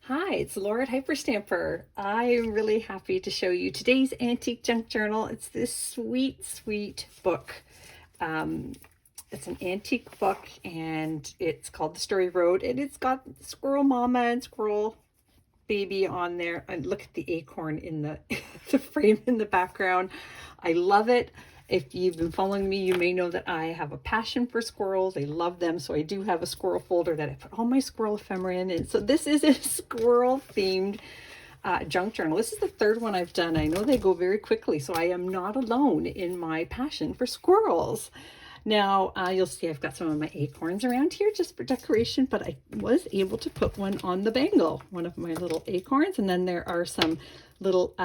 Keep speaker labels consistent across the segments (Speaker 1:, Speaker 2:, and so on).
Speaker 1: Hi, it's Laura at Hyperstamper. I'm really happy to show you today's antique junk journal. It's this sweet, sweet book. Um, it's an antique book and it's called The Story Road, and it's got Squirrel Mama and Squirrel Baby on there. And look at the acorn in the, the frame in the background. I love it. If you've been following me, you may know that I have a passion for squirrels. I love them. So I do have a squirrel folder that I put all my squirrel ephemera in. And so this is a squirrel themed junk journal. This is the third one I've done. I know they go very quickly, so I am not alone in my passion for squirrels. Now, you'll see I've got some of my acorns around here just for decoration, but I was able to put one on the bangle, one of my little acorns. And then there are some little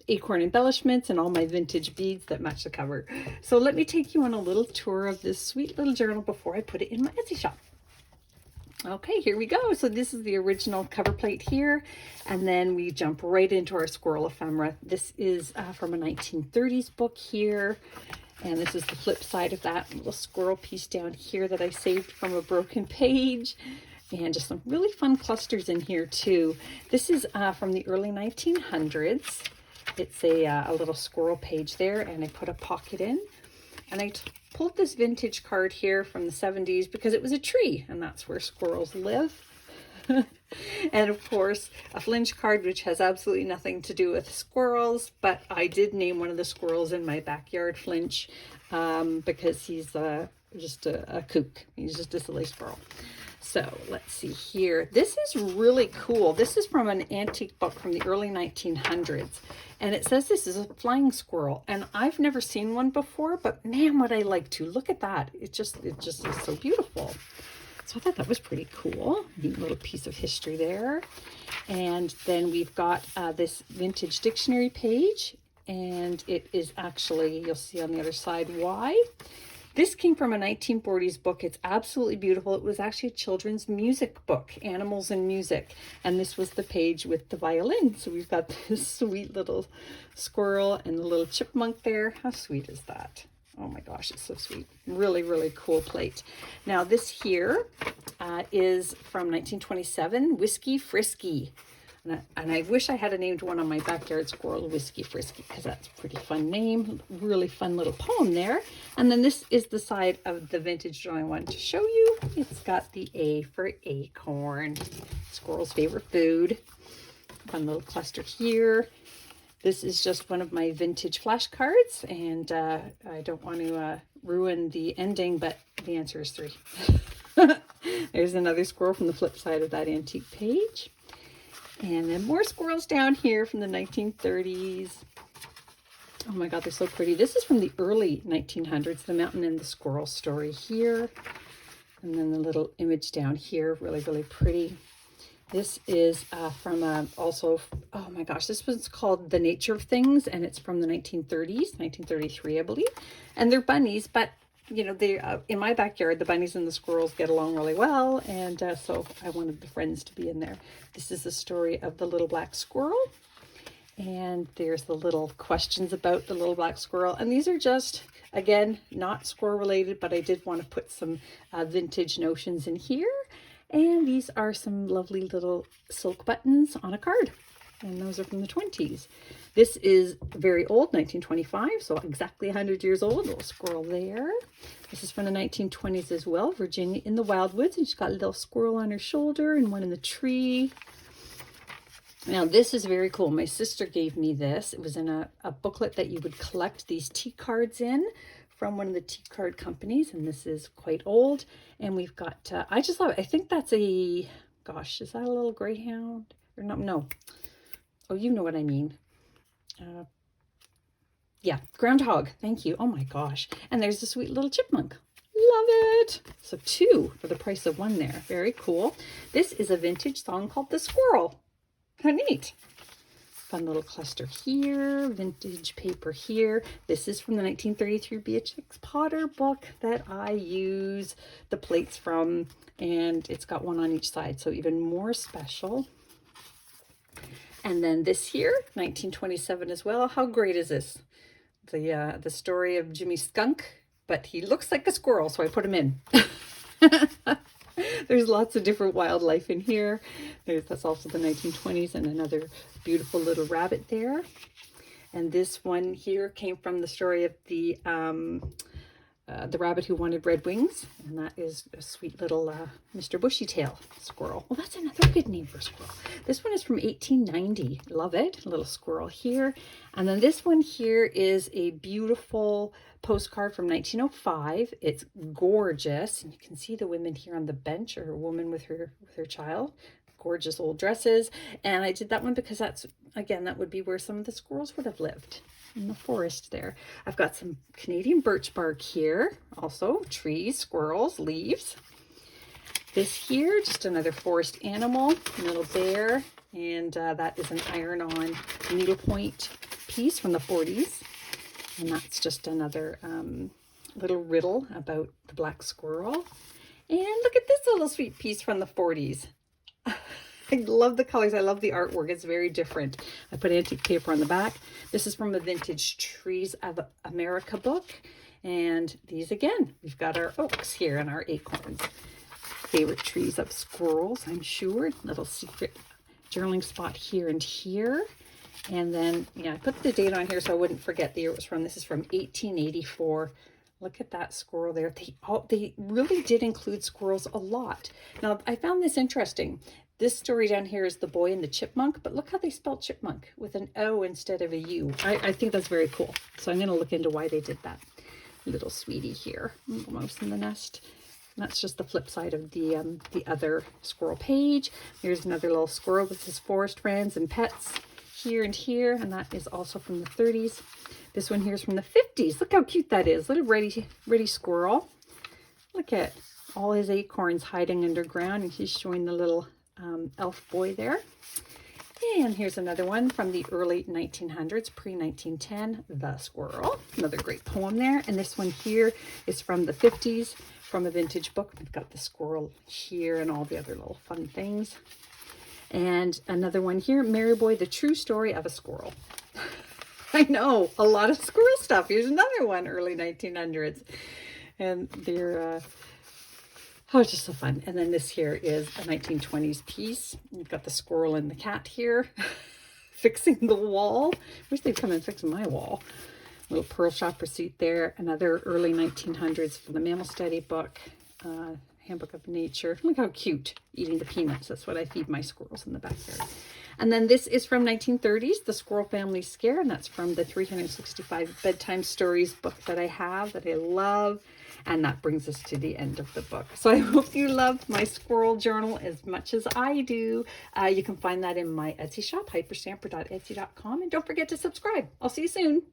Speaker 1: acorn embellishments and all my vintage beads that match the cover. So let me take you on a little tour of this sweet little journal before I put it in my Etsy shop. Okay, here we go. So this is the original cover plate here, and then we jump right into our squirrel ephemera. This is from a 1930s book here, and this is the flip side of that little squirrel piece down here that I saved from a broken page. And just some really fun clusters in here too. This is from the early 1900s. It's a little squirrel page there, and I put a pocket in. And I pulled this vintage card here from the 70s because it was a tree, and that's where squirrels live. And of course, a flinch card, which has absolutely nothing to do with squirrels, but I did name one of the squirrels in my backyard Flinch because he's just a kook. He's just a silly squirrel. So let's see here. This is really cool. This is from an antique book from the early 1900s. And it says this is a flying squirrel. And I've never seen one before, but man, would I like to. Look at that. It just is so beautiful. So I thought that was pretty cool. Neat little piece of history there. And then we've got this vintage dictionary page. And it is actually, you'll see on the other side why. This came from a 1940s book. It's absolutely beautiful. It was actually a children's music book, Animals and Music. And this was the page with the violin. So we've got this sweet little squirrel and the little chipmunk there. How sweet is that? Oh my gosh, it's so sweet. Really, really cool plate. Now this here is from 1927, Whiskey Frisky. And I wish I had named one on my backyard squirrel Whiskey Frisky, because that's a pretty fun name. Really fun little poem there. And then this is the side of the vintage journal I wanted to show you. It's got the A for acorn, squirrel's favorite food. Fun little cluster here. This is just one of my vintage flashcards, and I don't want to ruin the ending, but the answer is 3. There's another squirrel from the flip side of that antique page. And then more squirrels down here from the 1930s. Oh my God, they're so pretty. This is from the early 1900s, the mountain and the squirrel story here. And then the little image down here, really, really pretty. This is from also, oh my gosh, this one's called The Nature of Things, and it's from the 1930s, 1933, I believe. And they're bunnies, but you know, they in my backyard, the bunnies and the squirrels get along really well, and so I wanted the friends to be in there. This is the story of the little black squirrel, and there's the little questions about the little black squirrel. And these are just, again, not squirrel related, but I did want to put some vintage notions in here. And these are some lovely little silk buttons on a card, and those are from the 20s. This is very old, 1925, so exactly 100 years old. Little squirrel there. This is from the 1920s as well, Virginia in the Wild Woods, and she's got a little squirrel on her shoulder and one in the tree. Now this is very cool. My sister gave me this. It was in a booklet that you would collect these tea cards in from one of the tea card companies, and this is quite old. And we've got, I just love it. I think that's a, gosh, is that a little greyhound? Or no. Oh, you know what I mean. Yeah, groundhog. Thank you. Oh my gosh. And there's the sweet little chipmunk. Love it. So 2 for the price of 1 there. Very cool. This is a vintage song called The Squirrel. How neat. Fun little cluster here. Vintage paper here. This is from the 1933 Beatrix Potter book that I use the plates from, and it's got one on each side, so even more special. And then this here, 1927 as well. How great is this? The story of Jimmy Skunk, but he looks like a squirrel, so I put him in. There's lots of different wildlife in here. That's also the 1920s, and another beautiful little rabbit there. And this one here came from the story of the rabbit who wanted red wings, and that is a sweet little Mr. Bushytail squirrel. Well, that's another good name for a squirrel. This one is from 1890. Love it. A little squirrel here. And then this one here is a beautiful postcard from 1905. It's gorgeous, and you can see the women here on the bench, or a woman with her child. Gorgeous old dresses. And I did that one because that's, again, that would be where some of the squirrels would have lived, in the forest there. I've got some Canadian birch bark here, also trees, squirrels, leaves. This here, just another forest animal, little bear, and that is an iron-on needlepoint piece from the 40s. And that's just another little riddle about the black squirrel. And look at this little sweet piece from the 40s. I love the colors. I love the artwork. It's very different. I put antique paper on the back. This is from a vintage Trees of America book. And these again, we've got our oaks here and our acorns. Favorite trees of squirrels, I'm sure. Little secret journaling spot here and here. And then, yeah, I put the date on here so I wouldn't forget the year it was from. This is from 1884. Look at that squirrel there. They really did include squirrels a lot. Now, I found this interesting. This story down here is The Boy and the Chipmunk, but look how they spelled chipmunk with an O instead of a U. I think that's very cool. So I'm going to look into why they did that. Little sweetie here, almost in the nest. And that's just the flip side of the other squirrel page. Here's another little squirrel with his forest friends and pets here and here, and that is also from the 30s. This one here is from the 50s. Look how cute that is. Little ready squirrel. Look at all his acorns hiding underground, and he's showing the little elf boy there. And here's another one from the early 1900s, pre-1910, The Squirrel. Another great poem there. And this one here is from the 50s, from a vintage book. We've got the squirrel here and all the other little fun things. And another one here, Mary Boy, The True Story of a Squirrel. I know, a lot of squirrel stuff. Here's another one, early 1900s. And they're, just so fun. And then this here is a 1920s piece. You've got the squirrel and the cat here, fixing the wall. Wish they'd come and fix my wall. Little pearl shop receipt there. Another early 1900s from the Mammal Study book, Handbook of Nature. Look how cute, eating the peanuts. That's what I feed my squirrels in the backyard. And then this is from 1930s, The Squirrel Family Scare, and that's from the 365 Bedtime Stories book that I have, that I love. And that brings us to the end of the book. So I hope you loved my squirrel journal as much as I do. You can find that in my Etsy shop, hyperstamper.etsy.com. And don't forget to subscribe. I'll see you soon.